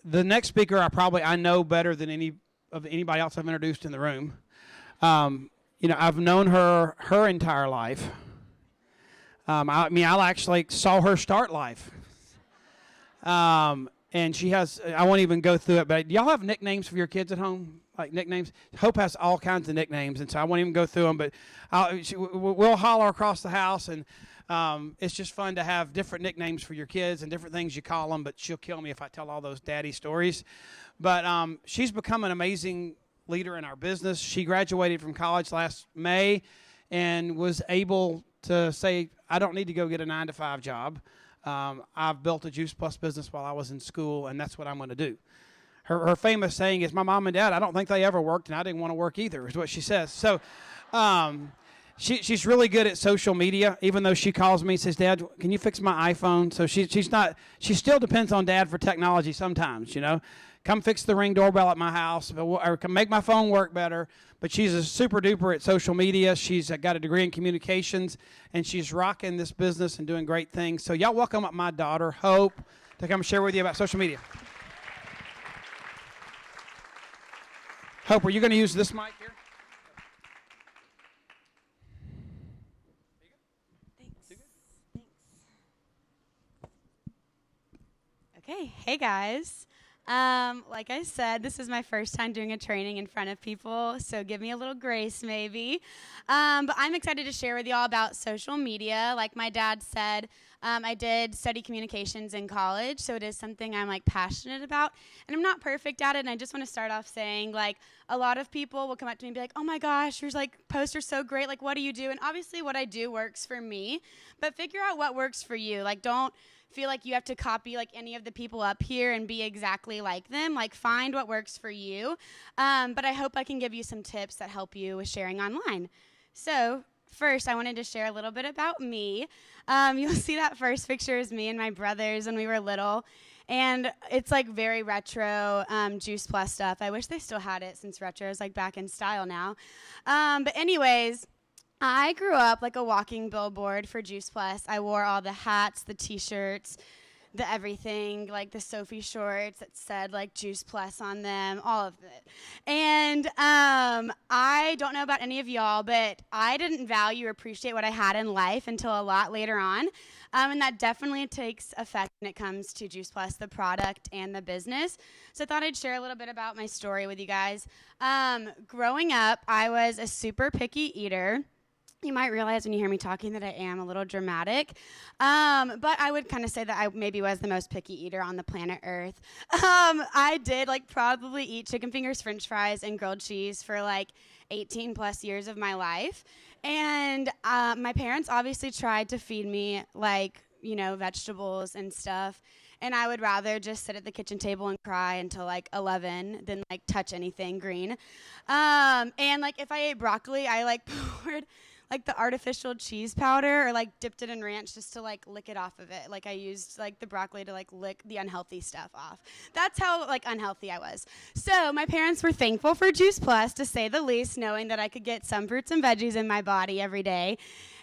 the next speaker I know better than anybody else I've introduced in the room. I've known her entire life. I actually saw her start life. And she has, I won't even go through it, but do y'all have nicknames for your kids at home? Like nicknames? Hope has all kinds of nicknames, and so I won't even go through them, but we'll holler across the house, and it's just fun to have different nicknames for your kids and different things you call them, but she'll kill me if I tell all those daddy stories. But she's become an amazing leader in our business. She graduated from college last May and was able to say, I don't need to go get a 9-to-5 job. I've built a Juice Plus business while I was in school, and that's what I'm going to do. Her famous saying is, my mom and dad, I don't think they ever worked, and I didn't want to work either, is what she says. So she's really good at social media, even though she calls me and says, Dad, can you fix my iPhone? So she still depends on Dad for technology sometimes, Come fix the Ring doorbell at my house, or come make my phone work better. But she's a super duper at social media. She's got a degree in communications, and she's rocking this business and doing great things. So y'all welcome up my daughter, Hope, to come share with you about social media. Hope, are you going to use this mic here? Thanks. Okay, hey guys. Like I said, this is my first time doing a training in front of people, so give me a little grace maybe. But I'm excited to share with y'all about social media. Like my dad said, I did study communications in college, so it is something I'm passionate about, and I'm not perfect at it. And I just want to start off saying, a lot of people will come up to me and be like, oh my gosh, your posts are so great, what do you do? And obviously what I do works for me, but figure out what works for you. Don't feel like you have to copy any of the people up here and be exactly like them. Find what works for you. But I hope I can give you some tips that help you with sharing online. So first, I wanted to share a little bit about me. You'll see that first picture is me and my brothers when we were little. And it's very retro Juice Plus stuff. I wish they still had it since retro is back in style now. But anyways, I grew up like a walking billboard for Juice Plus. I wore all the hats, the t-shirts, the everything, the Sophie shorts that said Juice Plus on them, all of it. And I don't know about any of y'all, but I didn't value or appreciate what I had in life until a lot later on. And that definitely takes effect when it comes to Juice Plus, the product and the business. So I thought I'd share a little bit about my story with you guys. Growing up, I was a super picky eater. You might realize when you hear me talking that I am a little dramatic, but I would kind of say that I maybe was the most picky eater on the planet Earth. I did probably eat chicken fingers, french fries, and grilled cheese for 18 plus years of my life. And my parents obviously tried to feed me vegetables and stuff. And I would rather just sit at the kitchen table and cry until 11 than touch anything green. And if I ate broccoli, I poured the artificial cheese powder or dipped it in ranch just to lick it off of it. I used the broccoli to lick the unhealthy stuff off. That's how unhealthy I was. So my parents were thankful for Juice Plus, to say the least, knowing that I could get some fruits and veggies in my body every day.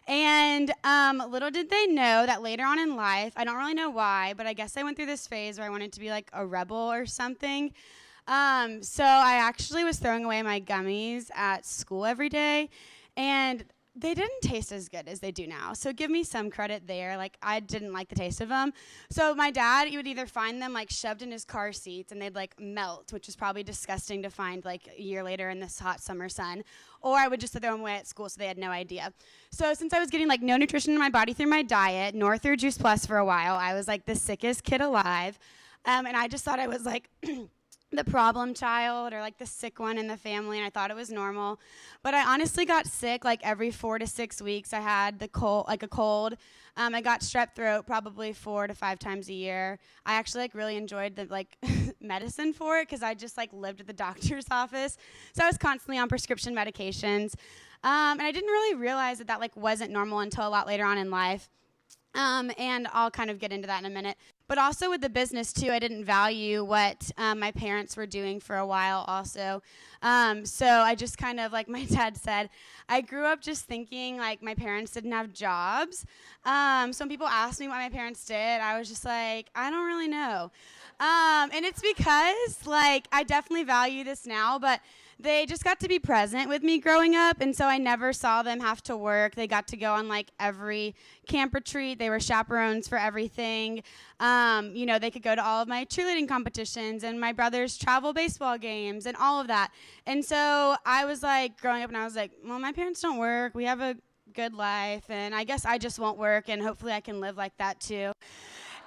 And little did they know that later on in life, I don't really know why, but I guess I went through this phase where I wanted to be a rebel or something. So I actually was throwing away my gummies at school every day, and they didn't taste as good as they do now. So give me some credit there. I didn't like the taste of them. So my dad, he would either find them shoved in his car seats and they'd melt, which is probably disgusting to find a year later in this hot summer sun. Or I would just throw them away at school so they had no idea. So since I was getting no nutrition in my body through my diet, nor through Juice Plus for a while, I was the sickest kid alive. And I just thought I was the problem child or the sick one in the family, and I thought it was normal. But I honestly got sick every 4 to 6 weeks. I had the cold, a cold. I got strep throat probably 4 to 5 times a year. I actually really enjoyed the medicine for it because I just lived at the doctor's office. So I was constantly on prescription medications. And I didn't really realize that wasn't normal until a lot later on in life. And I'll kind of get into that in a minute. But also with the business too, I didn't value what my parents were doing for a while also. So I just kind of, like my dad said, I grew up just thinking like my parents didn't have jobs. So when people asked me what my parents did, I was just like, I don't really know. And it's because like I definitely value this now, but they just got to be present with me growing up, and so I never saw them have to work. They got to go on like every camp retreat. They were chaperones for everything. They could go to all of my cheerleading competitions and my brother's travel baseball games and all of that. And so I was like growing up, and I was like, well, my parents don't work. We have a good life, and I guess I just won't work, and hopefully I can live like that too.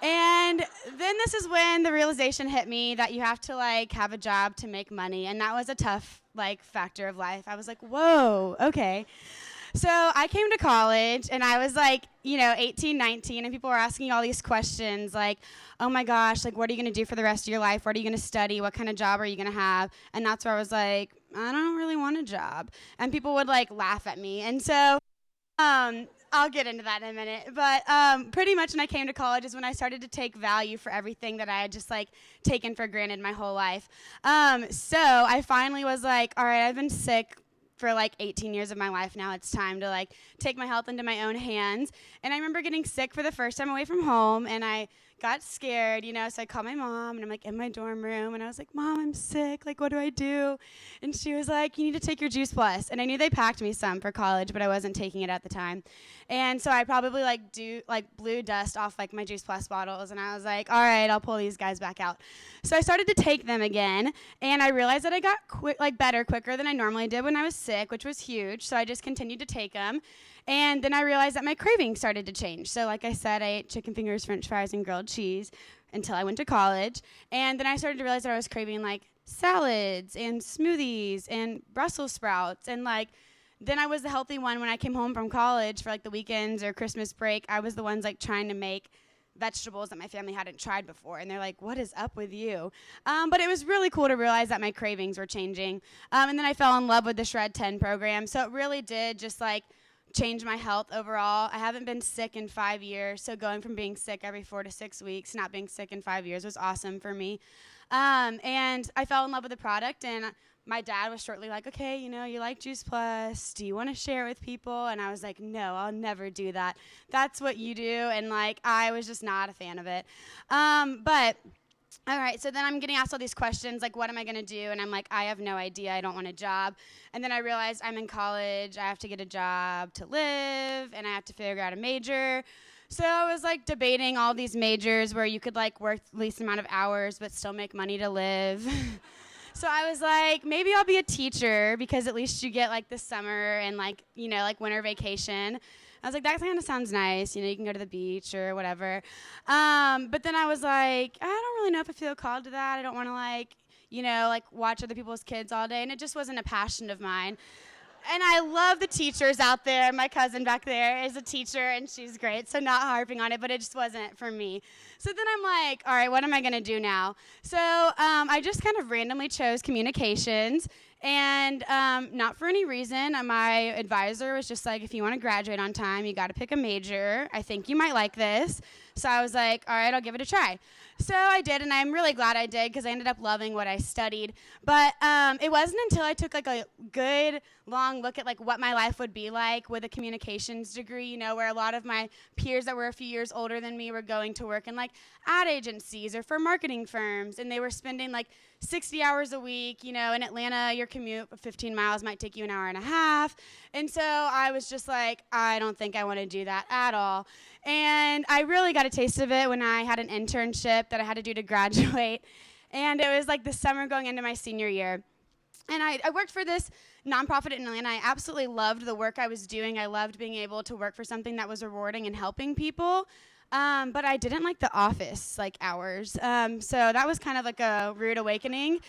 And then this is when the realization hit me that you have to like have a job to make money, and that was a tough like factor of life. I was like, whoa, okay. So I came to college, and I was like, 18, 19, and people were asking all these questions like, oh my gosh, like what are you going to do for the rest of your life? What are you going to study? What kind of job are you going to have? And that's where I was like, I don't really want a job. And people would like laugh at me. And so I'll get into that in a minute, but pretty much when I came to college is when I started to take value for everything that I had just like taken for granted my whole life. So I finally was like, all right, I've been sick for like 18 years of my life now. It's time to like take my health into my own hands. And I remember getting sick for the first time away from home, and I got scared, so I called my mom, and I'm like in my dorm room, and I was like, Mom, I'm sick, like what do I do? And she was like, you need to take your Juice Plus. And I knew they packed me some for college, but I wasn't taking it at the time. And so I probably blew dust off like my Juice Plus bottles, and I was like, all right, I'll pull these guys back out. So I started to take them again, and I realized that I got better quicker than I normally did when I was sick, which was huge. So I just continued to take them. And then I realized that my cravings started to change. So like I said, I ate chicken fingers, french fries, and grilled cheese until I went to college. And then I started to realize that I was craving like salads and smoothies and Brussels sprouts. And like then I was the healthy one when I came home from college for like the weekends or Christmas break. I was the ones like trying to make vegetables that my family hadn't tried before. And they're like, what is up with you? But it was really cool to realize that my cravings were changing. And then I fell in love with the Shred 10 program. So it really did just like change my health overall. I haven't been sick in 5 years, so going from being sick every 4 to 6 weeks, not being sick in 5 years was awesome for me. And I fell in love with the product, and my dad was shortly like, okay, you like Juice Plus. Do you want to share it with people? And I was like, no, I'll never do that. That's what you do. And like, I was just not a fan of it. But all right, so then I'm getting asked all these questions, like, what am I going to do? And I'm like, I have no idea. I don't want a job. And then I realized I'm in college. I have to get a job to live, and I have to figure out a major. So I was, like, debating all these majors where you could, like, work the least amount of hours but still make money to live. So I was like, maybe I'll be a teacher because at least you get, like, the summer and, like, like winter vacation. I was like, that kind of sounds nice. You can go to the beach or whatever. But then I was like, I don't really know if I feel called to that. I don't want to like watch other people's kids all day. And it just wasn't a passion of mine. And I love the teachers out there. My cousin back there is a teacher, and she's great. So not harping on it, but it just wasn't for me. So then I'm like, all right, what am I going to do now? So I just kind of randomly chose communications. And not for any reason. My advisor was just like, if you want to graduate on time, you got to pick a major. I think you might like this. So I was like, all right, I'll give it a try. So I did, and I'm really glad I did because I ended up loving what I studied. But it wasn't until I took like a good long look at like what my life would be like with a communications degree, where a lot of my peers that were a few years older than me were going to work in like ad agencies or for marketing firms, and they were spending like 60 hours a week. In Atlanta, your commute of 15 miles might take you an hour and a half. And so I was just like, I don't think I want to do that at all. And I really got a taste of it when I had an internship that I had to do to graduate. And it was like the summer going into my senior year. And I worked for this nonprofit in Atlanta. I absolutely loved the work I was doing. I loved being able to work for something that was rewarding and helping people. But I didn't like the office hours. So that was kind of like a rude awakening.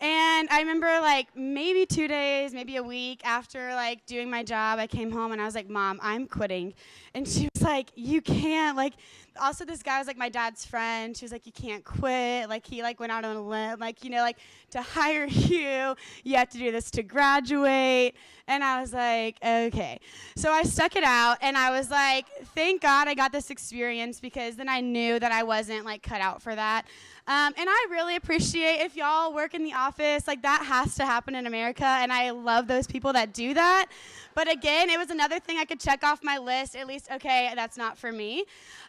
And I remember maybe 2 days, maybe a week after doing my job, I came home and I was like, Mom, I'm quitting. And she was like, you can't, also this guy was like my dad's friend. She was like, you can't quit. Like he like went out on a limb, like, you know, like to hire you have to do this to graduate. And I was like, okay. So I stuck it out, and I was like, thank God I got this experience, because then I knew that I wasn't like cut out for that. And I really appreciate if y'all work in the office, like that has to happen in America, and I love those people that do that. But again, it was another thing I could check off my list, at least, okay, that's not for me.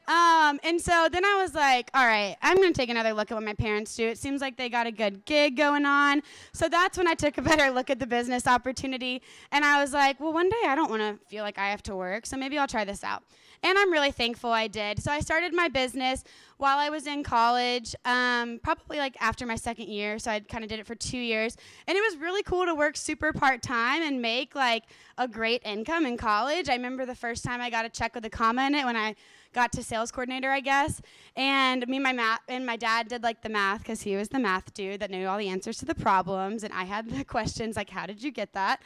And so then I was like, all right, I'm going to take another look at what my parents do. It seems like they got a good gig going on. So that's when I took a better look at the business opportunity. And I was like, well, one day I don't want to feel like I have to work, so maybe I'll try this out. And I'm really thankful I did. So I started my business while I was in college, probably like after my second year. So I kind of did it for 2 years. And it was really cool to work super part-time and make like a great income in college. I remember the first time I got a check with a comma in it when I got to sales coordinator, I guess. And me and my dad did like the math, because he was the math dude that knew all the answers to the problems. And I had the questions like, how did you get that?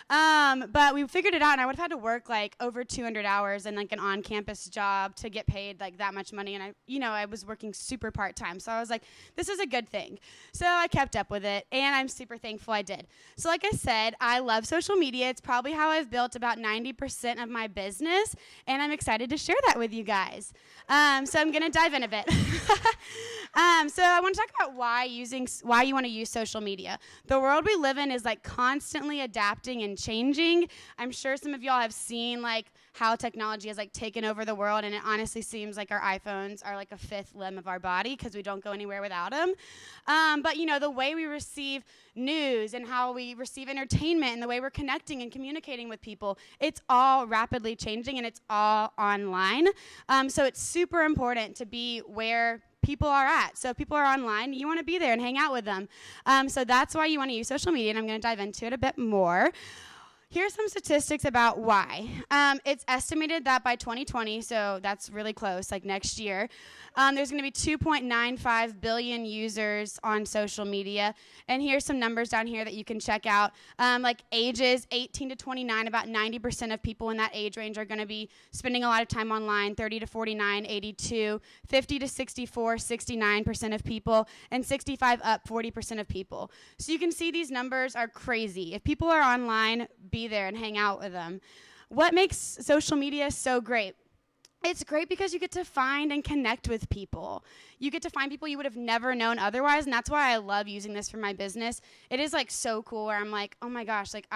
But we figured it out, and I would have had to work like over 200 hours in like an on-campus job to get paid like that much money. And I was working super part-time. So I was like, this is a good thing. So I kept up with it, and I'm super thankful I did. So like I said, I love social media. It's probably how I've built about 90% of my business, and I'm excited to share that with you guys. So I'm going to dive in a bit. So I want to talk about why you want to use social media. The world we live in is like constantly adapting and changing. I'm sure some of y'all have seen like how technology has like taken over the world, and it honestly seems like our iPhones are like a fifth limb of our body because we don't go anywhere without them. But you know, the way we receive news and how we receive entertainment and the way we're connecting and communicating with people, it's all rapidly changing, and it's all online. So it's super important to be where people are at. So if people are online, you want to be there and hang out with them. So that's why you want to use social media, and I'm going to dive into it a bit more. Here's some statistics about why. It's estimated that by 2020, so that's really close, like next year, there's going to be 2.95 billion users on social media. And here's some numbers down here that you can check out. Like ages 18 to 29, about 90% of people in that age range are going to be spending a lot of time online. 30 to 49, 82. 50 to 64, 69% of people. And 65 up, 40% of people. So you can see these numbers are crazy. If people are online, be there and hang out with them. What makes social media so great? It's great because you get to find and connect with people. You get to find people you would have never known otherwise, and that's why I love using this for my business. It is like so cool where I'm like, oh my gosh, like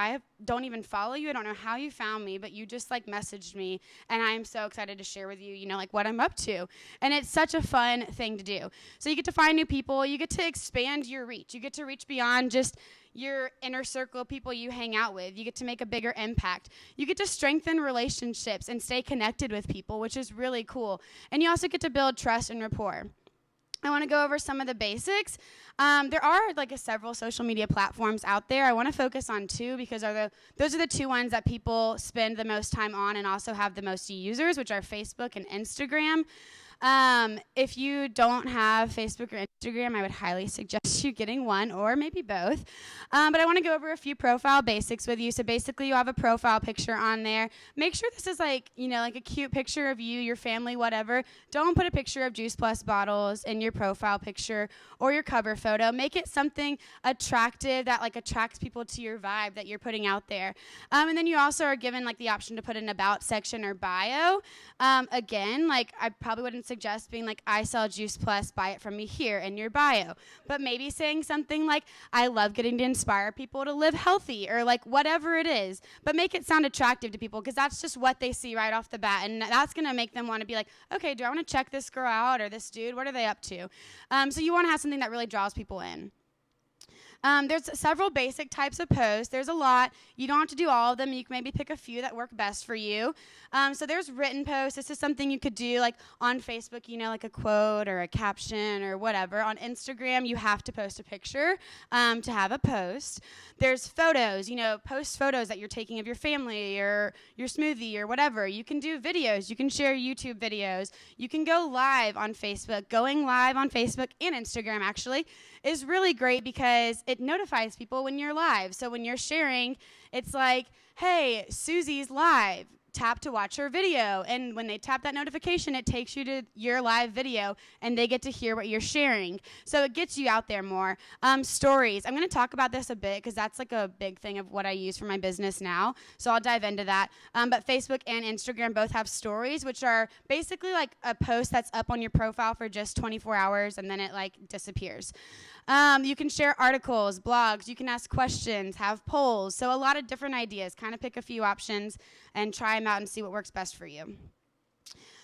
don't even follow you. I don't know how you found me, but you just like messaged me, and I am so excited to share with you, you know, like what I'm up to. And it's such a fun thing to do. So you get to find new people. You get to expand your reach. You get to reach beyond just your inner circle of people you hang out with. You get to make a bigger impact. You get to strengthen relationships and stay connected with people, which is really cool. And you also get to build trust and rapport. I want to go over some of the basics. There are like several social media platforms out there. I want to focus on two because those are the two ones that people spend the most time on and also have the most users, which are Facebook and Instagram. If you don't have Facebook or Instagram, I would highly suggest you getting one or maybe both. But I want to go over a few profile basics with you. So basically you have a profile picture on there. Make sure this is like, you know, like a cute picture of you, your family, whatever. Don't put a picture of Juice Plus bottles in your profile picture or your cover photo. Make it something attractive that like attracts people to your vibe that you're putting out there. And then you also are given like the option to put an about section or bio. Again, like I probably wouldn't suggest being like, I sell Juice Plus, buy it from me here in your bio. But maybe saying something like, I love getting to inspire people to live healthy, or like whatever it is. But make it sound attractive to people because that's just what they see right off the bat. And that's going to make them want to be like, okay, do I want to check this girl out or this dude? What are they up to? So you want to have something that really draws people in. There's several basic types of posts. There's a lot. You don't have to do all of them. You can maybe pick a few that work best for you. So there's written posts. This is something you could do like on Facebook, you know, like a quote or a caption or whatever. On Instagram, you have to post a picture to have a post. There's photos, you know, post photos that you're taking of your family or your smoothie or whatever. You can do videos. You can share YouTube videos. You can go live on Facebook. Going live on Facebook and Instagram actually is really great because it notifies people when you're live. So when you're sharing, it's like, hey, Susie's live. tap to watch your video. And when they tap that notification, it takes you to your live video and they get to hear what you're sharing. So it gets you out there more. Stories. I'm going to talk about this a bit because that's like a big thing of what I use for my business now. So I'll dive into that. But Facebook and Instagram both have stories, which are basically like a post that's up on your profile for just 24 hours and then it like disappears. You can share articles, blogs, you can ask questions, have polls. So a lot of different ideas. Kind of pick a few options and try them out and see what works best for you.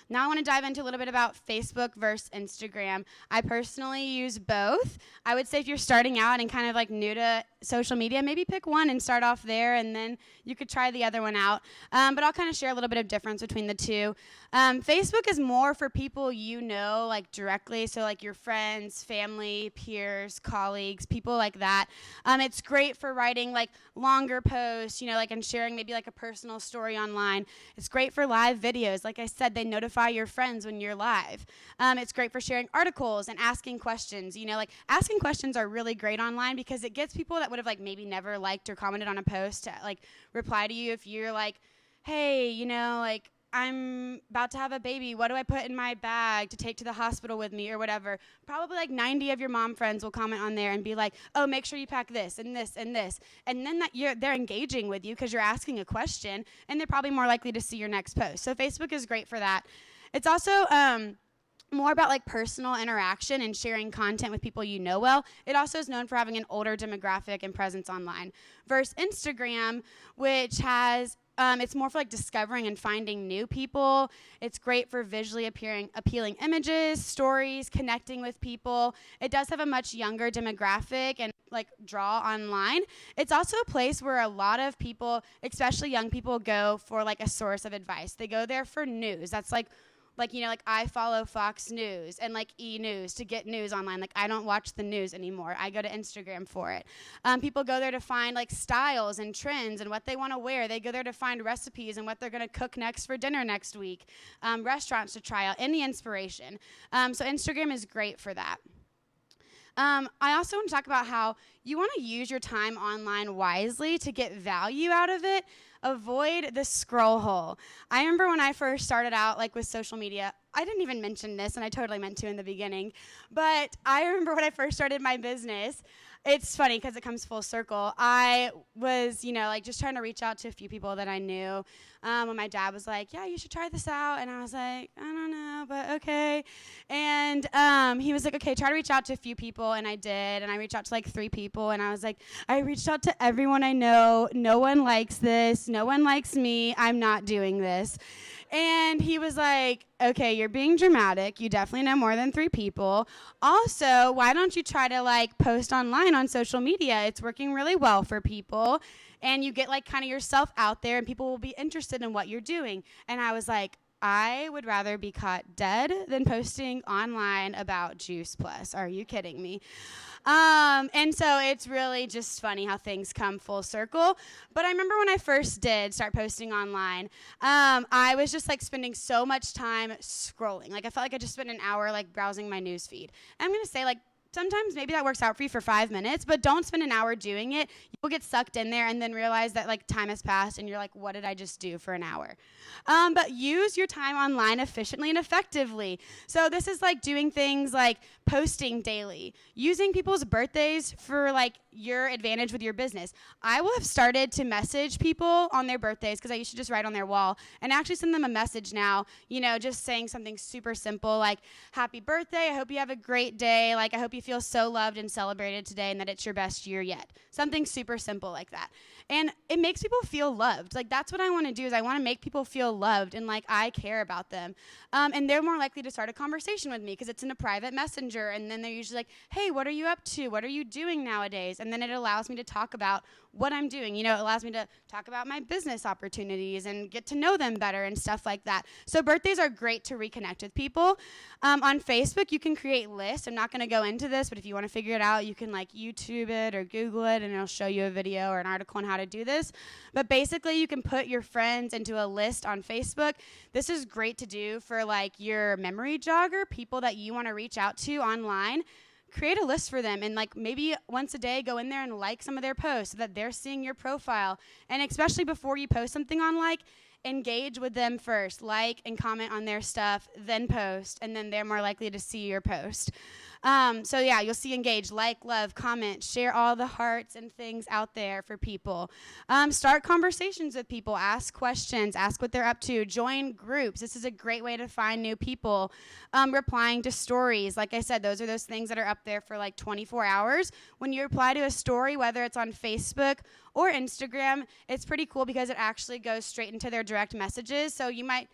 Now I want to dive into a little bit about Facebook versus Instagram. I personally use both. I would say if you're starting out and kind of like new to social media, maybe pick one and start off there, and then you could try the other one out. But I'll kind of share a little bit of difference between the two. Facebook is more for people you know, like directly, so like your friends, family, peers, colleagues, people like that. It's great for writing like longer posts, you know, like and sharing maybe like a personal story online. It's great for live videos. Like I said, they notify your friends when you're live. It's great for sharing articles and asking questions. You know, like asking questions are really great online because it gets people that would have like maybe never liked or commented on a post to like reply to you if you're like, hey, you know, like I'm about to have a baby. What do I put in my bag to take to the hospital with me or whatever? Probably like 90 of your mom friends will comment on there and be like, oh, make sure you pack this and this and this. And then they're engaging with you because you're asking a question, and they're probably more likely to see your next post. So Facebook is great for that. It's also more about like personal interaction and sharing content with people you know well. It also is known for having an older demographic and presence online. Versus Instagram, which has it's more for like discovering and finding new people. It's great for visually appealing images, stories, connecting with people. It does have a much younger demographic and like draw online. It's also a place where a lot of people, especially young people, go for like a source of advice. They go there for news. That's like, you know, like I follow Fox News and like E! News to get news online. Like I don't watch the news anymore. I go to Instagram for it. People go there to find like styles and trends and what they want to wear. They go there to find recipes and what they're going to cook next for dinner next week. Restaurants to try out, any inspiration. So Instagram is great for that. I also want to talk about how you want to use your time online wisely to get value out of it. Avoid the scroll hole. I remember when I first started out like with social media, I didn't even mention this, and I totally meant to in the beginning, but I remember when I first started my business, it's funny because it comes full circle. I was, you know, like just trying to reach out to a few people that I knew. When my dad was like, yeah, you should try this out. And I was like, I don't know, but okay. And he was like, okay, try to reach out to a few people. And I did. And I reached out to like 3 people. And I was like, I reached out to everyone I know. No one likes this. No one likes me. I'm not doing this. And he was like, okay, you're being dramatic. You definitely know more than 3 people. Also, why don't you try to like post online on social media? It's working really well for people. And you get like kind of yourself out there and people will be interested in what you're doing. And I was like, I would rather be caught dead than posting online about Juice Plus. Are you kidding me? And so it's really just funny how things come full circle. But I remember when I first did start posting online, I was just like spending so much time scrolling. Like I felt like I just spent an hour like browsing my news feed. And I'm going to say like, sometimes maybe that works out for you for 5 minutes, but don't spend an hour doing it. You'll get sucked in there and then realize that like time has passed and you're like, what did I just do for an hour? But use your time online efficiently and effectively. So this is like doing things like posting daily, using people's birthdays for like your advantage with your business. I will have started to message people on their birthdays because I used to just write on their wall and actually send them a message now, you know, just saying something super simple like, happy birthday. I hope you have a great day. Like, I hope you feel so loved and celebrated today and that it's your best year yet. Something super simple like that. And it makes people feel loved. Like, that's what I want to do is I want to make people feel loved and like I care about them. And they're more likely to start a conversation with me because it's in a private messenger. And then they're usually like, hey, what are you up to? What are you doing nowadays? And then it allows me to talk about what I'm doing. You know, it allows me to talk about my business opportunities and get to know them better and stuff like that. So birthdays are great to reconnect with people. On Facebook, you can create lists. I'm not going to go into this, but if you want to figure it out, you can like YouTube it or Google it and it'll show you a video or an article on how to do this. But basically, you can put your friends into a list on Facebook. This is great to do for like your memory jogger, people that you want to reach out to online. Create a list for them and like maybe once a day go in there and like some of their posts so that they're seeing your profile. And especially before you post something on like engage with them first, like and comment on their stuff, then post, and then they're more likely to see your post. So yeah, you'll see engage, like, love, comment, share all the hearts and things out there for people. Start conversations with people, ask questions, ask what they're up to, join groups. This is a great way to find new people. Replying to stories. Like I said, those are those things that are up there for like 24 hours. When you reply to a story, whether it's on Facebook or Instagram, it's pretty cool because it actually goes straight into their direct messages. So they might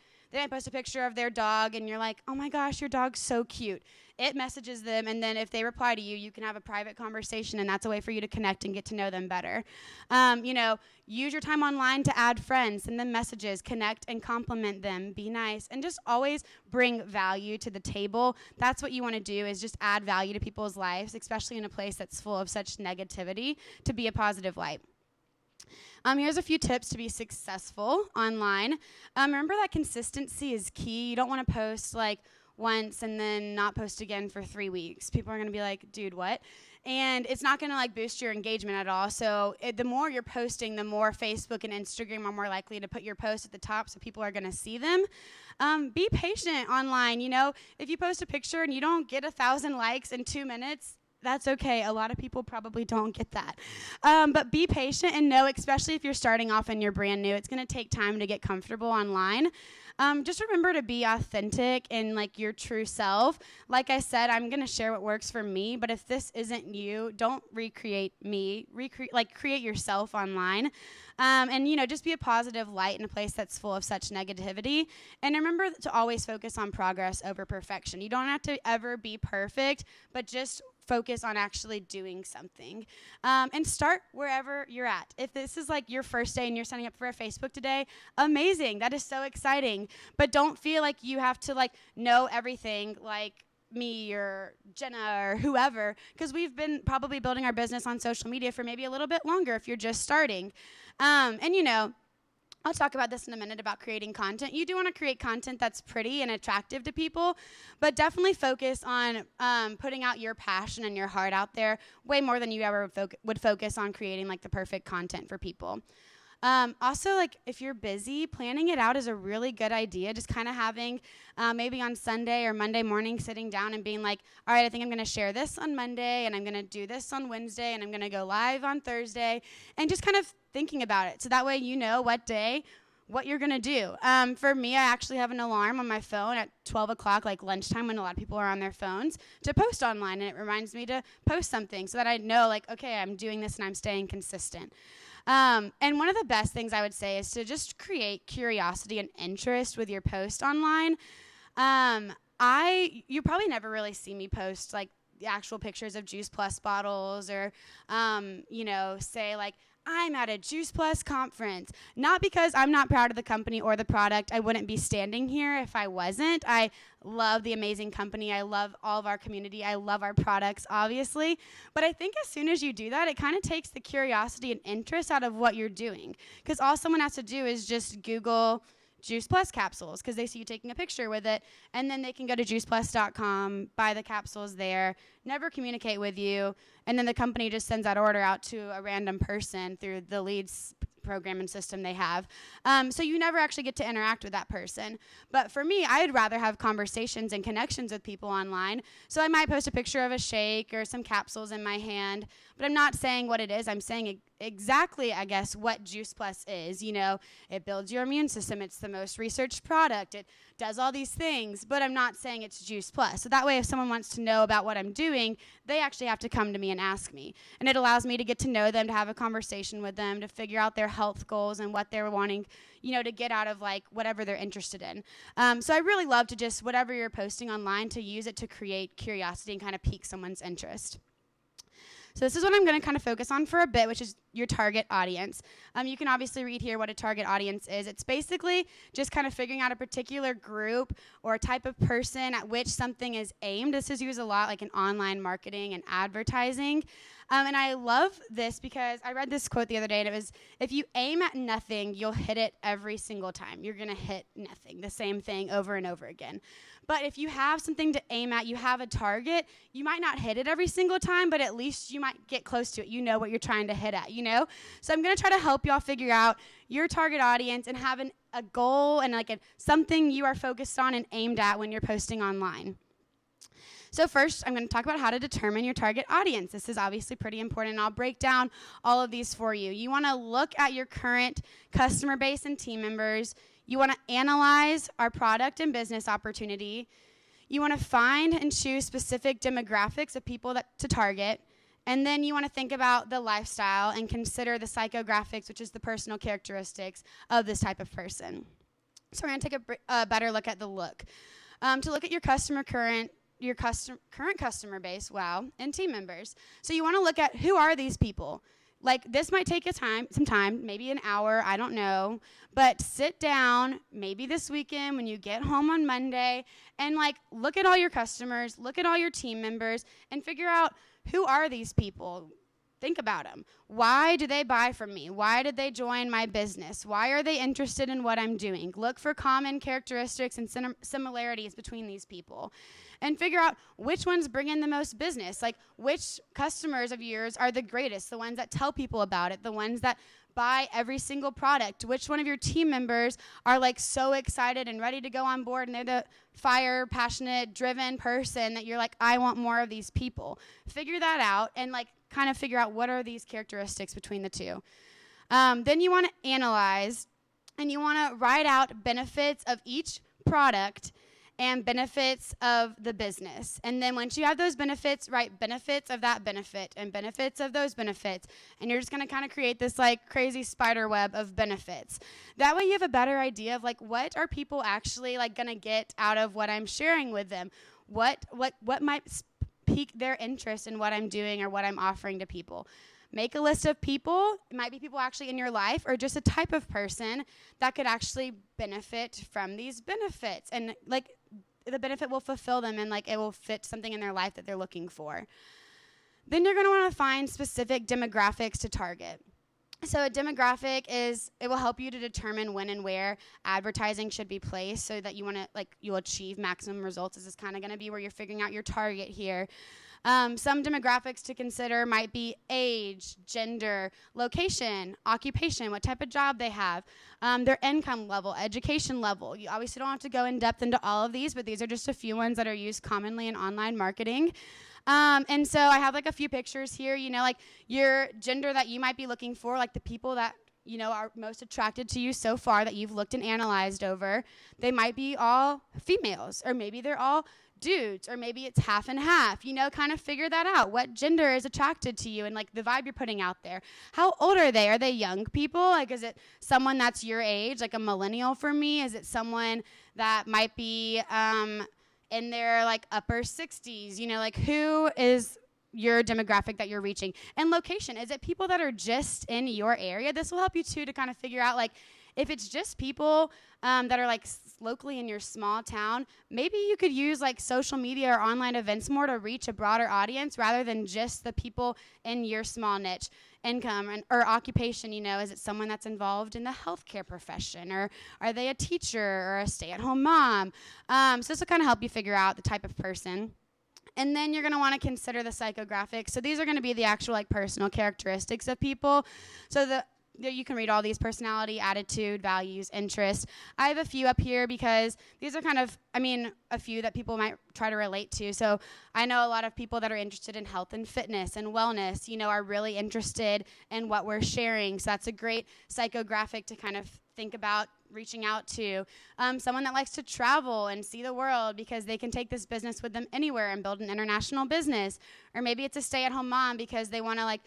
post a picture of their dog, and you're like, oh my gosh, your dog's so cute. It messages them, and then if they reply to you, you can have a private conversation, and that's a way for you to connect and get to know them better. Use your time online to add friends, send them messages, connect and compliment them, be nice, and just always bring value to the table. That's what you want to do, is just add value to people's lives, especially in a place that's full of such negativity, to be a positive light. Here's a few tips to be successful online. Remember that consistency is key. You don't want to post like once and then not post again for 3 weeks. People are going to be like, dude, what? And it's not going to like boost your engagement at all. So the more you're posting, the more Facebook and Instagram are more likely to put your post at the top, so people are going to see them. Be patient online. If you post a picture and you don't get 1,000 likes in 2 minutes, that's okay. A lot of people probably don't get that. But be patient and know, especially if you're starting off and you're brand new, it's going to take time to get comfortable online. Just remember to be authentic and like your true self. Like I said, I'm going to share what works for me, but if this isn't you, don't recreate me. Create yourself online. And just be a positive light in a place that's full of such negativity. And remember to always focus on progress over perfection. You don't have to ever be perfect, but just focus on actually doing something. And start wherever you're at. If this is like your first day and you're signing up for a Facebook today, amazing. That is so exciting. But don't feel like you have to like know everything like me or Jenna or whoever, because we've been probably building our business on social media for maybe a little bit longer if you're just starting. I'll talk about this in a minute about creating content. You do want to create content that's pretty and attractive to people, but definitely focus on putting out your passion and your heart out there way more than you ever would focus on creating like the perfect content for people. Also, like if you're busy, planning it out is a really good idea. Just kind of having maybe on Sunday or Monday morning sitting down and being like, all right, I think I'm going to share this on Monday, and I'm going to do this on Wednesday, and I'm going to go live on Thursday, and just kind of thinking about it. So that way you know what day, what you're going to do. For me, I actually have an alarm on my phone at 12 o'clock, like lunchtime when a lot of people are on their phones, to post online, and it reminds me to post something so that I know like, okay, I'm doing this and I'm staying consistent. And one of the best things I would say is to just create curiosity and interest with your post online. You probably never really see me post like the actual pictures of Juice Plus bottles or, say like, I'm at a Juice Plus conference. Not because I'm not proud of the company or the product. I wouldn't be standing here if I wasn't. I love the amazing company. I love all of our community. I love our products, obviously. But I think as soon as you do that, it kind of takes the curiosity and interest out of what you're doing. Because all someone has to do is just Google Juice Plus capsules, because they see you taking a picture with it, and then they can go to juiceplus.com, buy the capsules there, never communicate with you, and then the company just sends that order out to a random person through the leads program and system they have. So you never actually get to interact with that person. But for me, I'd rather have conversations and connections with people online. So I might post a picture of a shake or some capsules in my hand, but I'm not saying what it is. I'm saying exactly, I guess, what Juice Plus is. It builds your immune system. It's the most researched product. It does all these things, but I'm not saying it's Juice Plus. So that way, if someone wants to know about what I'm doing, they actually have to come to me and ask me. And it allows me to get to know them, to have a conversation with them, to figure out their health goals and what they're wanting, to get out of like whatever they're interested in. So I really love to just, whatever you're posting online, to use it to create curiosity and kind of pique someone's interest. So this is what I'm going to kind of focus on for a bit, which is your target audience. You can obviously read here what a target audience is. It's basically just kind of figuring out a particular group or type of person at which something is aimed. This is used a lot like in online marketing and advertising. And I love this because I read this quote the other day, and it was, if you aim at nothing, you'll hit it every single time. You're going to hit nothing, the same thing over and over again. But if you have something to aim at, you have a target, you might not hit it every single time, but at least you might get close to it. You know what you're trying to hit at, So I'm going to try to help y'all figure out your target audience and have an a goal and like something you are focused on and aimed at when you're posting online. So first, I'm going to talk about how to determine your target audience. This is obviously pretty important, and I'll break down all of these for you. You want to look at your current customer base and team members. You want to analyze our product and business opportunity. You want to find and choose specific demographics of people to target. And then you want to think about the lifestyle and consider the psychographics, which is the personal characteristics of this type of person. So we're going to take a better look at the look. To look at your current customer base, and team members. So you want to look at who are these people. Like, this might take some time, maybe an hour, I don't know, but sit down maybe this weekend when you get home on Monday and like look at all your customers, look at all your team members, and figure out who are these people. Think about them. Why do they buy from me? Why did they join my business? Why are they interested in what I'm doing? Look for common characteristics and similarities between these people. And figure out which ones bring in the most business. Like, which customers of yours are the greatest, the ones that tell people about it, the ones that buy every single product. Which one of your team members are like so excited and ready to go on board, and they're the fire, passionate, driven person that you're like, I want more of these people. Figure that out and like kind of figure out what are these characteristics between the two. Then you want to analyze, and you want to write out benefits of each product and benefits of the business. And then once you have those benefits, write benefits of that benefit and benefits of those benefits. And you're just going to kind of create this like crazy spider web of benefits. That way you have a better idea of like what are people actually like going to get out of what I'm sharing with them. What might pique their interest in what I'm doing or what I'm offering to people. Make a list of people. It might be people actually in your life or just a type of person that could actually benefit from these benefits. And like the benefit will fulfill them and like it will fit something in their life that they're looking for. Then you're going to want to find specific demographics to target. So a demographic it will help you to determine when and where advertising should be placed so that you'll achieve maximum results. This is kind of going to be where you're figuring out your target here. Some demographics to consider might be age, gender, location, occupation, what type of job they have, their income level, education level. You obviously don't have to go in depth into all of these, but these are just a few ones that are used commonly in online marketing. And so I have like a few pictures here, like your gender that you might be looking for, like the people that are most attracted to you so far that you've looked and analyzed over. They might be all females, or maybe they're all dudes, or maybe it's half and half. Kind of figure that out. What gender is attracted to you and like the vibe you're putting out there. How old are they? Are they young people? Like, is it someone that's your age, like a millennial for me? Is it someone that might be in their like upper 60s? Like who is your demographic that you're reaching? And location, is it people that are just in your area? This will help you too to kind of figure out like if it's just people that are like locally in your small town, maybe you could use like social media or online events more to reach a broader audience rather than just the people in your small niche. Income or occupation, is it someone that's involved in the healthcare profession, or are they a teacher or a stay-at-home mom? So this will kind of help you figure out the type of person. And then you're going to want to consider the psychographics. So these are going to be the actual like personal characteristics of people. So you can read all these: personality, attitude, values, interests. I have a few up here because these are kind of, a few that people might try to relate to. So I know a lot of people that are interested in health and fitness and wellness, are really interested in what we're sharing. So that's a great psychographic to kind of think about reaching out to. Someone that likes to travel and see the world because they can take this business with them anywhere and build an international business. Or maybe it's a stay-at-home mom because they want to like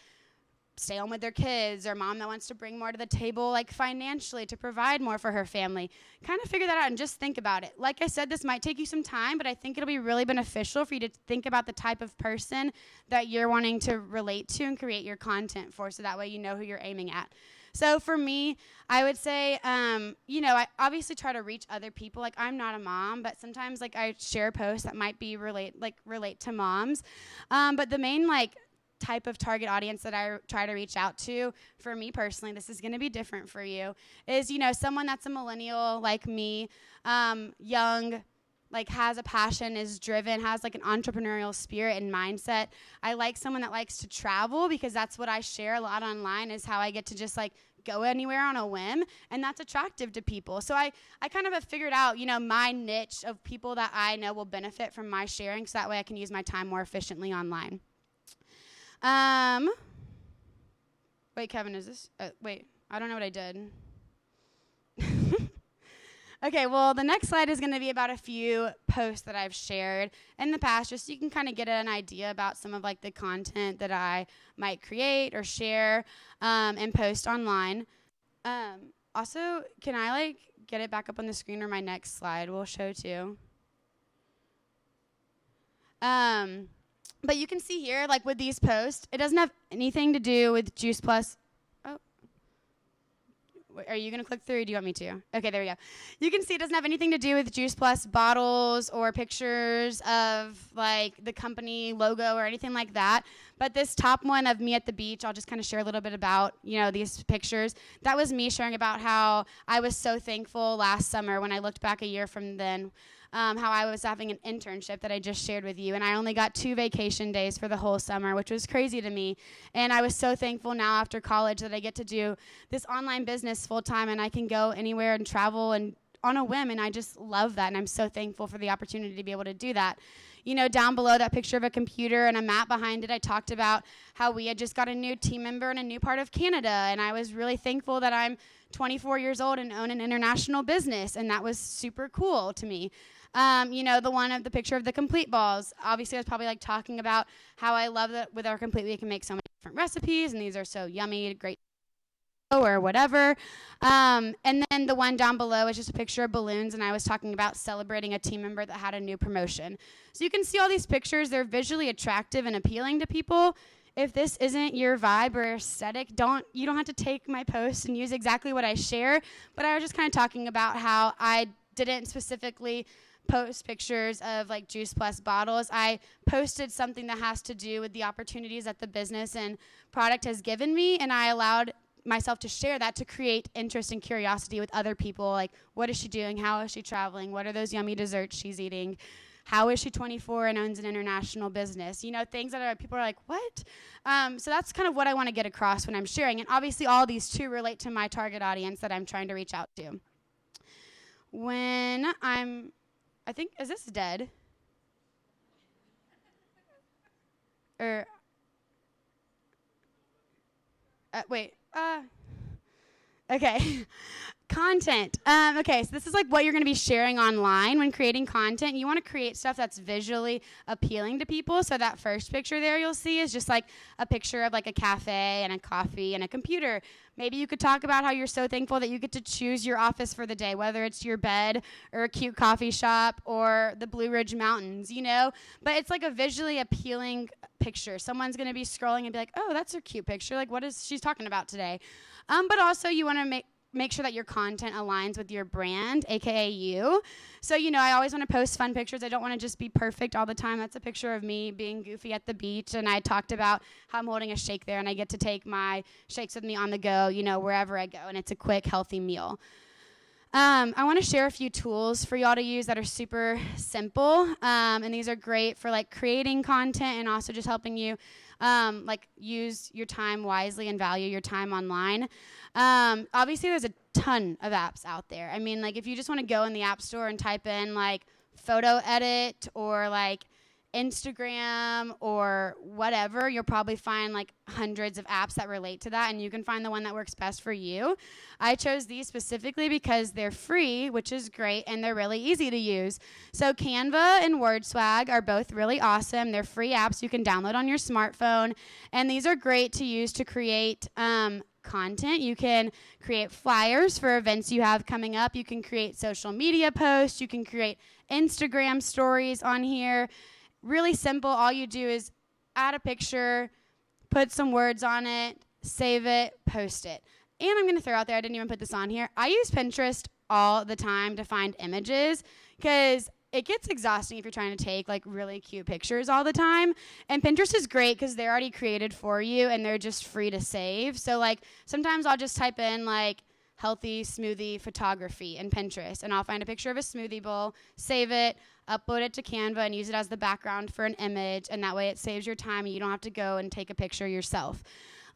stay home with their kids, or mom that wants to bring more to the table like financially to provide more for her family. Kind of figure that out and just think about it. Like I said, this might take you some time, but I think it'll be really beneficial for you to think about the type of person that you're wanting to relate to and create your content for, so that way you know who you're aiming at. So for me, I would say, I obviously try to reach other people. Like, I'm not a mom, but sometimes like I share posts that might be relate to moms. But the main type of target audience that I try to reach out to, for me personally, this is going to be different for you, is, someone that's a millennial like me, young, like has a passion, is driven, has like an entrepreneurial spirit and mindset. I like someone that likes to travel, because that's what I share a lot online, is how I get to just like go anywhere on a whim, and that's attractive to people. So I kind of have figured out, my niche of people that I know will benefit from my sharing, so that way I can use my time more efficiently online. Wait, Kevin, is this? Wait, I don't know what I did. Okay, well, the next slide is going to be about a few posts that I've shared in the past, just so you can kind of get an idea about some of like the content that I might create or share and post online. Also, can I like get it back up on the screen, or my next slide will show too? But you can see here, like with these posts, it doesn't have anything to do with Juice Plus. Are you going to click through, or do you want me to? Okay, there we go. You can see it doesn't have anything to do with Juice Plus bottles or pictures of, like, the company logo or anything like that. But this top one of me at the beach, I'll just kind of share a little bit about, these pictures. That was me sharing about how I was so thankful last summer when I looked back a year from then, how I was having an internship that I just shared with you, and I only got 2 vacation days for the whole summer, which was crazy to me. And I was so thankful now after college that I get to do this online business full time, and I can go anywhere and travel and on a whim, and I just love that, and I'm so thankful for the opportunity to be able to do that. Down below that picture of a computer and a map behind it, I talked about how we had just got a new team member in a new part of Canada, and I was really thankful that I'm 24 years old and own an international business, and that was super cool to me. The one of the picture of the complete balls. Obviously, I was probably like talking about how I love that with our complete we can make so many different recipes, and these are so yummy, great, or whatever. And then the one down below is just a picture of balloons, and I was talking about celebrating a team member that had a new promotion. So you can see all these pictures. They're visually attractive and appealing to people. If this isn't your vibe or aesthetic, you don't have to take my post and use exactly what I share, but I was just kind of talking about how I didn't specifically post pictures of like Juice Plus bottles. I posted something that has to do with the opportunities that the business and product has given me, and I allowed myself to share that to create interest and curiosity with other people. Like, what is she doing? How is she traveling? What are those yummy desserts she's eating? How is she 24 and owns an international business? Things that people are like, what? So that's kind of what I want to get across when I'm sharing. And obviously all these too relate to my target audience that I'm trying to reach out to. I think, is this dead? Or, okay. Content. Okay, so this is like what you're going to be sharing online when creating content. You want to create stuff that's visually appealing to people. So that first picture there you'll see is just like a picture of like a cafe and a coffee and a computer. Maybe you could talk about how you're so thankful that you get to choose your office for the day, whether it's your bed or a cute coffee shop or the Blue Ridge Mountains, But it's like a visually appealing picture. Someone's going to be scrolling and be like, oh, that's a cute picture. Like, what is she's talking about today? But also you want to make sure that your content aligns with your brand, aka you. So, I always want to post fun pictures. I don't want to just be perfect all the time. That's a picture of me being goofy at the beach, and I talked about how I'm holding a shake there, and I get to take my shakes with me on the go, wherever I go, and it's a quick, healthy meal. I want to share a few tools for y'all to use that are super simple, and these are great for like creating content and also just helping you use your time wisely and value your time online. Obviously, there's a ton of apps out there. I mean, like if you just want to go in the App Store and type in like photo edit or like Instagram or whatever, you'll probably find like hundreds of apps that relate to that, and you can find the one that works best for you. I chose these specifically because they're free, which is great, and they're really easy to use. So Canva and WordSwag are both really awesome. They're free apps you can download on your smartphone, and these are great to use to create content. You can create flyers for events you have coming up. You can create social media posts. You can create Instagram stories on here. Really simple. All you do is add a picture, put some words on it, save it, post it. And I'm going to throw out there, I didn't even put this on here, I use Pinterest all the time to find images because it gets exhausting if you're trying to take like really cute pictures all the time. And Pinterest is great because they're already created for you and they're just free to save. So like sometimes I'll just type in like healthy smoothie photography in Pinterest, and I'll find a picture of a smoothie bowl, save it. upload it to Canva and use it as the background for an image, and that way it saves your time and you don't have to go and take a picture yourself.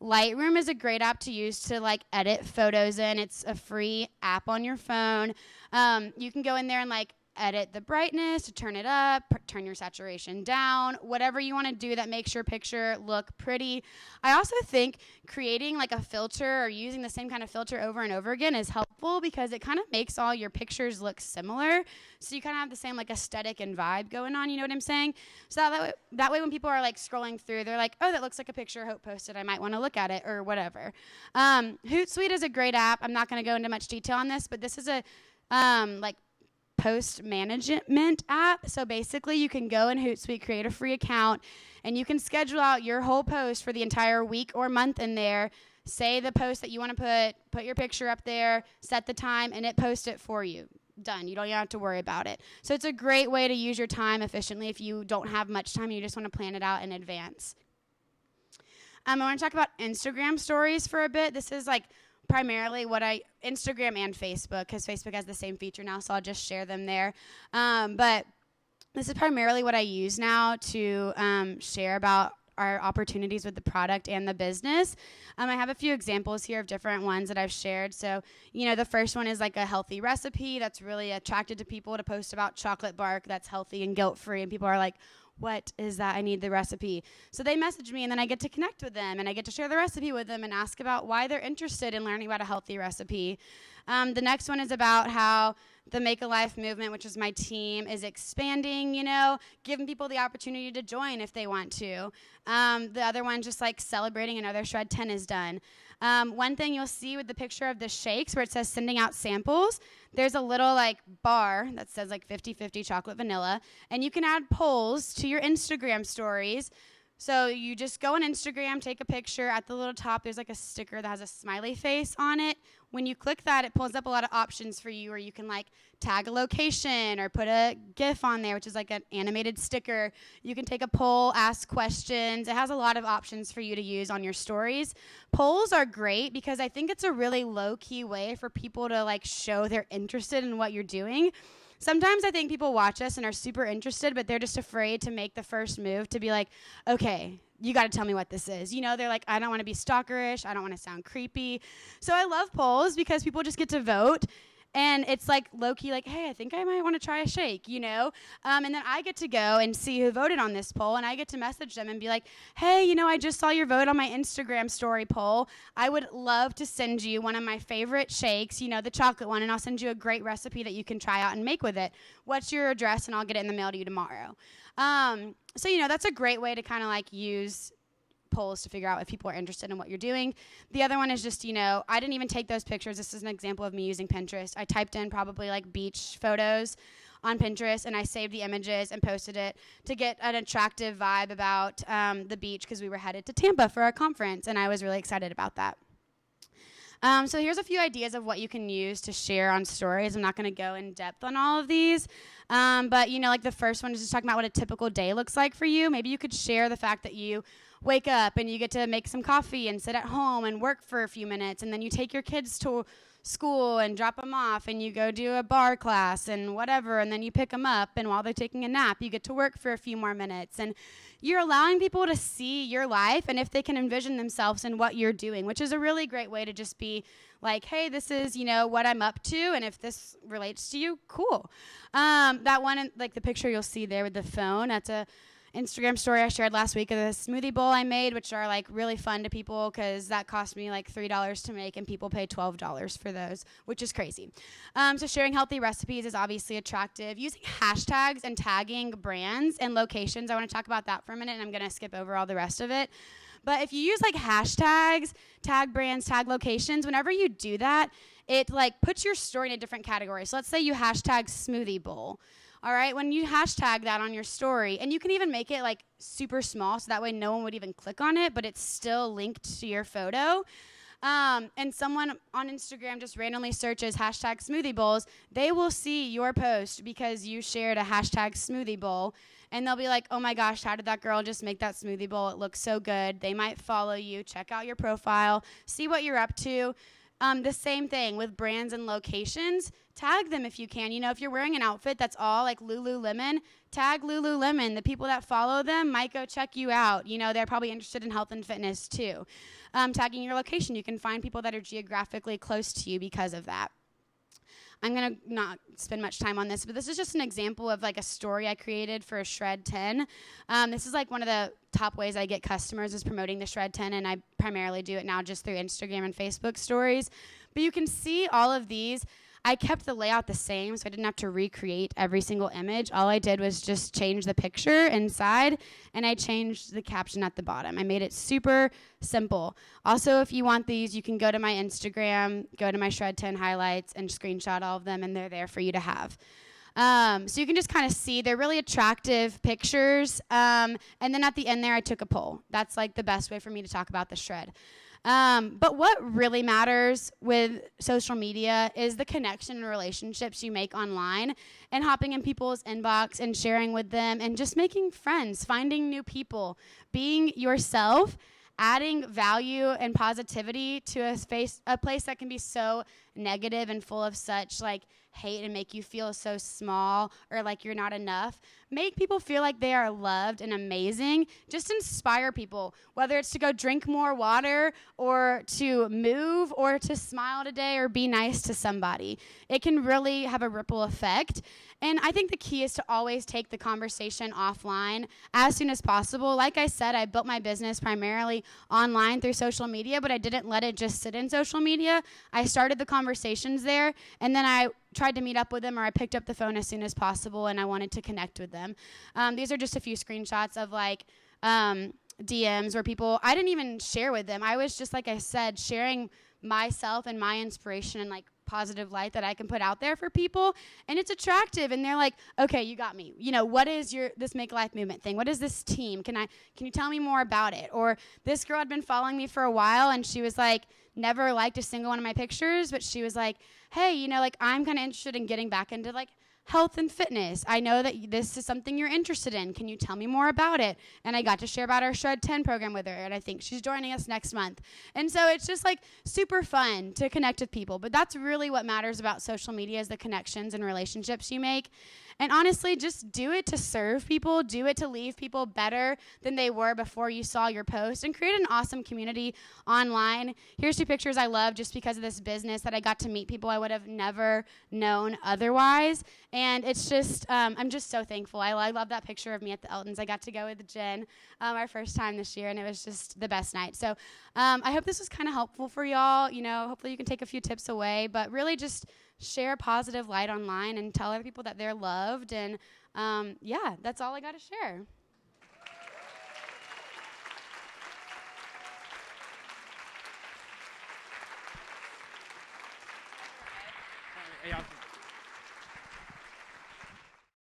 Lightroom is a great app to use to like edit photos in. It's a free app on your phone. You can go in there and like edit the brightness, to turn it up, turn your saturation down, whatever you want to do that makes your picture look pretty. I also think creating like a filter or using the same kind of filter over and over again is helpful because it kind of makes all your pictures look similar. So you kind of have the same like aesthetic and vibe going on, you know what I'm saying? So that way when people are like scrolling through, they're like, oh, that looks like a picture Hope posted. I might want to look at it or whatever. Hootsuite is a great app. I'm not going to go into much detail on this, but this is a like post management app. So basically you can go in Hootsuite, create a free account, and you can schedule out your whole post for the entire week or month in there. Say the post that you want to put your picture up there, set the time, and it posts it for you. Done. You don't have to worry about it. So it's a great way to use your time efficiently if you don't have much time and you just want to plan it out in advance. I want to talk about Instagram stories for a bit. This is like primarily Instagram and Facebook, because Facebook has the same feature now, so I'll just share them there. But this is primarily what I use now to share about our opportunities with the product and the business. I have a few examples here of different ones that I've shared. So, the first one is like a healthy recipe that's really attracted to people to post about chocolate bark that's healthy and guilt-free, and people are like, what is that? I need the recipe. So they message me, and then I get to connect with them, and I get to share the recipe with them and ask about why they're interested in learning about a healthy recipe. The next one is about how the Make a Life movement, which is my team, is expanding, giving people the opportunity to join if they want to. The other one, just like celebrating another Shred 10 is done. One thing you'll see with the picture of the shakes where it says sending out samples, there's a little like bar that says like 50-50 chocolate vanilla, and you can add polls to your Instagram stories. So you just go on Instagram, take a picture. At the little top, there's like a sticker that has a smiley face on it. When you click that, it pulls up a lot of options for you where you can like tag a location or put a GIF on there, which is like an animated sticker. You can take a poll, ask questions. It has a lot of options for you to use on your stories. Polls are great because I think it's a really low-key way for people to like show they're interested in what you're doing. Sometimes I think people watch us and are super interested, but they're just afraid to make the first move to be like, okay, you got to tell me what this is. They're like, I don't want to be stalkerish. I don't want to sound creepy. So I love polls because people just get to vote. And it's like low-key like, hey, I think I might want to try a shake, And then I get to go and see who voted on this poll, and I get to message them and be like, hey, I just saw your vote on my Instagram story poll. I would love to send you one of my favorite shakes, the chocolate one, and I'll send you a great recipe that you can try out and make with it. What's your address? And I'll get it in the mail to you tomorrow. So that's a great way to kind of like use polls to figure out if people are interested in what you're doing. The other one is just, I didn't even take those pictures. This is an example of me using Pinterest. I typed in probably like beach photos on Pinterest, and I saved the images and posted it to get an attractive vibe about the beach because we were headed to Tampa for our conference, and I was really excited about that. So here's a few ideas of what you can use to share on stories. I'm not going to go in depth on all of these, but like the first one is just talking about what a typical day looks like for you. Maybe you could share the fact that you wake up and you get to make some coffee and sit at home and work for a few minutes, and then you take your kids to school and drop them off, and you go do a bar class and whatever, and then you pick them up, and while they're taking a nap, you get to work for a few more minutes. And you're allowing people to see your life and if they can envision themselves in what you're doing, which is a really great way to just be like, hey, this is, what I'm up to, and if this relates to you, cool. That one, like the picture you'll see there with the phone, that's a Instagram story I shared last week of the smoothie bowl I made, which are like really fun to people because that cost me like $3 to make, and people pay $12 for those, which is crazy. So sharing healthy recipes is obviously attractive. Using hashtags and tagging brands and locations, I want to talk about that for a minute, and I'm going to skip over all the rest of it. But if you use like hashtags, tag brands, tag locations, whenever you do that, it like puts your story in a different category. So let's say you hashtag smoothie bowl. All right, when you hashtag that on your story, and you can even make it like super small so that way no one would even click on it, but it's still linked to your photo. And someone on Instagram just randomly searches hashtag smoothie bowls, they will see your post because you shared a hashtag smoothie bowl, and they'll be like, oh my gosh, how did that girl just make that smoothie bowl? It looks so good. They might follow you, check out your profile, see what you're up to. The same thing with brands and locations. Tag them if you can. You know, if you're wearing an outfit that's all like Lululemon, tag Lululemon. The people that follow them might go check you out. You know, they're probably interested in health and fitness too. Tagging your location, you can find people that are geographically close to you because of that. I'm going to not spend much time on this, but this is just an example of like a story I created for a Shred 10. This is like one of the top ways I get customers is promoting the Shred 10, and I primarily do it now just through Instagram and Facebook stories. But you can see all of these. I kept the layout the same, so I didn't have to recreate every single image. All I did was just change the picture inside, and I changed the caption at the bottom. I made it super simple. Also, if you want these, you can go to my Instagram, go to my Shred 10 highlights, and screenshot all of them, and they're there for you to have. So you can just kind of see they're really attractive pictures. And then at the end there, I took a poll. That's like the best way for me to talk about the Shred. But what really matters with social media is the connection and relationships you make online and hopping in people's inbox and sharing with them and just making friends, finding new people, being yourself, adding value and positivity to a place that can be so negative and full of such like hate and make you feel so small or like you're not enough. Make people feel like they are loved and amazing. Just inspire people, whether it's to go drink more water or to move or to smile today or be nice to somebody. It can really have a ripple effect. And I think the key is to always take the conversation offline as soon as possible. Like I said, I built my business primarily online through social media, but I didn't let it just sit in social media. I started the conversations there, and then I tried to meet up with them, or I picked up the phone as soon as possible, and I wanted to connect with them. These are just a few screenshots of like DMs where people, I didn't even share with them. I was just, like I said, sharing myself and my inspiration and like positive light that I can put out there for people, and it's attractive, and they're like, okay, you got me. You know, what is this Make Life movement thing? What is this team? Can you tell me more about it? Or this girl had been following me for a while, and she was like, never liked a single one of my pictures, but she was like, hey, you know, like I'm kind of interested in getting back into like health and fitness. I know that this is something you're interested in. Can you tell me more about it? And I got to share about our Shred 10 program with her, and I think she's joining us next month. And so it's just like super fun to connect with people. But that's really what matters about social media, is the connections and relationships you make. And honestly, just do it to serve people, do it to leave people better than they were before you saw your post, and create an awesome community online. Here's 2 pictures I love just because of this business that I got to meet people I would have never known otherwise. And it's just, I'm just so thankful. I love that picture of me at the Eltons. I got to go with Jen our first time this year, and it was just the best night. So I hope this was kind of helpful for y'all. You know, hopefully you can take a few tips away, but really just share positive light online and tell other people that they're loved. And yeah, that's all I got to share.